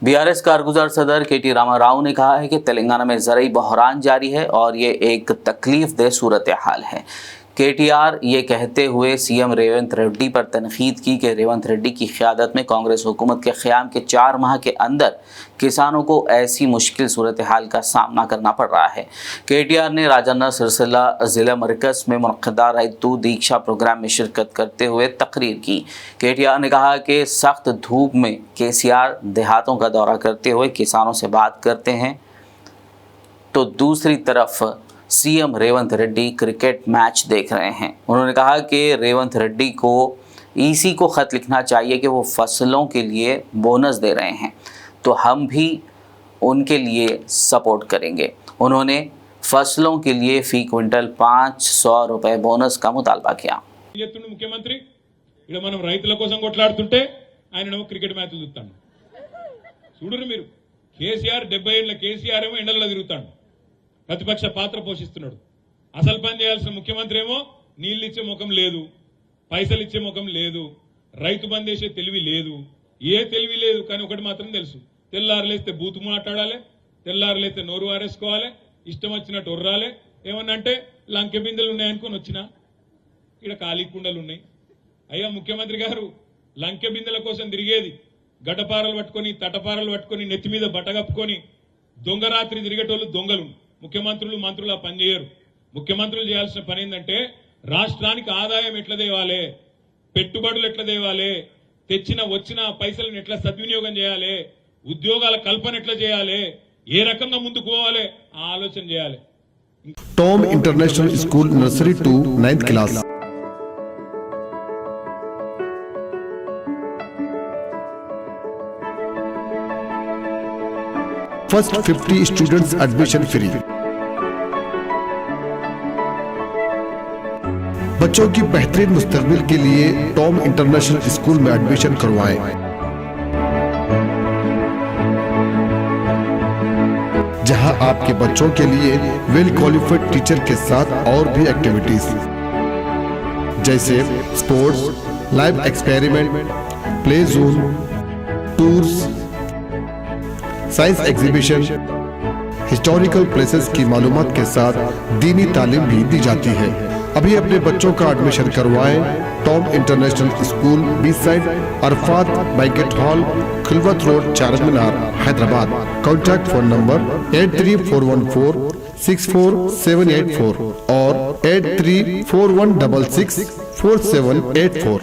BRS कारगुजार सदर केटी रामाराव ने कहा है कि तेलंगाना में ज़रई बहरान जारी है और ये एक तकलीफदेह सूरत हाल है। केटीआर ये कहते हुए सीएम रेवंत रेड्डी पर तनकीद की कि रेवंत रेड्डी की क़यादत में कांग्रेस हुकूमत के क़याम के 4 माह के अंदर किसानों को ऐसी मुश्किल सूरत हाल का सामना करना पड़ रहा है। केटीआर ने राजन्ना सिरसिला ज़िला मरकज़ में मुनक़्क़दा रैतु दीक्षा प्रोग्राम में शिरकत करते हुए तकरीर की। केटीआर ने कहा कि सख्त धूप में केसीआर देहातों का दौरा करते हुए किसानों से बात करते हैं, तो दूसरी तरफ CM Revanth Reddy cricket match देख रहे हैं। उन्होंने कहा कि रेवंत रेड्डी को ईसी को ख़त लिखना चाहिए कि वो फसलों के लिए बोनस दे रहे हैं, तो हम भी उनके लिए सपोर्ट करेंगे। उन्होंने फसलों के लिए फ़ी क्विंटल 500 रुपये बोनस का मुतालबा किया। मुख्यमंत्री ఇక్కడ మనం రైతుల కోసం కొట్లాడుతుంటే ఆయననేమో క్రికెట్ మ్యాచ్లు చూస్తాడు చూడురు మీరు। కేసీఆర్ 70 ఏళ్ల కేసీఆర్ ఏమో ఎండల్లో తిరుగుతాడు, ప్రతిపక్ష పాత్ర పోషిస్తున్నాడు। అసలు పని చేయాల్సిన ముఖ్యమంత్రి ఏమో నీళ్లు ఇచ్చే ముఖం లేదు, పైసలు ఇచ్చే ముఖం లేదు, రైతు బంద్ చేసే తెలివి లేదు, ఏ తెలివి లేదు। కానీ ఒకటి మాత్రం తెలుసు, తెల్లారులేస్తే బూతు మాట్లాడాలి, తెల్లారులేస్తే నోరు వారేసుకోవాలి, ఇష్టం వచ్చినట్టు ఒర్రాలి। ఏమన్నంటే లంకె బిందెలు ఉన్నాయనుకొని వచ్చినా ఇక్కడ ఖాళీ కుండలు ఉన్నాయి। అయ్యా ముఖ్యమంత్రి గారు, లంకె బిందెల కోసం తిరిగేది గడ్డపారలు పట్టుకొని తటపారలు పట్టుకొని నెత్తి మీద బట్టగప్పుకొని దొంగరాత్రి తిరిగేటోళ్ళు దొంగలు। ముఖ్యమంత్రులు మంత్రులు పనిచేయరు। ముఖ్యమంత్రులు చేయాల్సిన పని ఏంటంటే రాష్ట్రానికి ఆదాయం ఎట్లా తేవాలి, పెట్టుబడులు ఎట్లా తేవాలి, వచ్చిన పైసలను ఎట్లా సద్వినియోగం చేయాలి, ఉద్యోగాల కల్పన ఎట్లా చేయాలి, ఏ రకంగా ముందుకు పోవాలి ఆ ఆలోచన చేయాలి। Tom international School nursery to 9th class. First 50 students admission free. बच्चों की बेहतरीन मुस्तकबिल के लिए टॉम इंटरनेशनल स्कूल में एडमिशन करवाएं। जहां आपके बच्चों के लिए वेल क्वालिफाइड टीचर के साथ और भी एक्टिविटीज जैसे sports, live experiment, play zone, tours, science exhibition, historical places की मालूमात के साथ दीनी तालीम भी दी जाती है। अभी अपने बच्चों का एडमिशन करवाएं। Tom international school beach side Arafat banquet hall, Khilwat road, Charminar, Hyderabad. Contact phone number 8341464784 और 8341664784।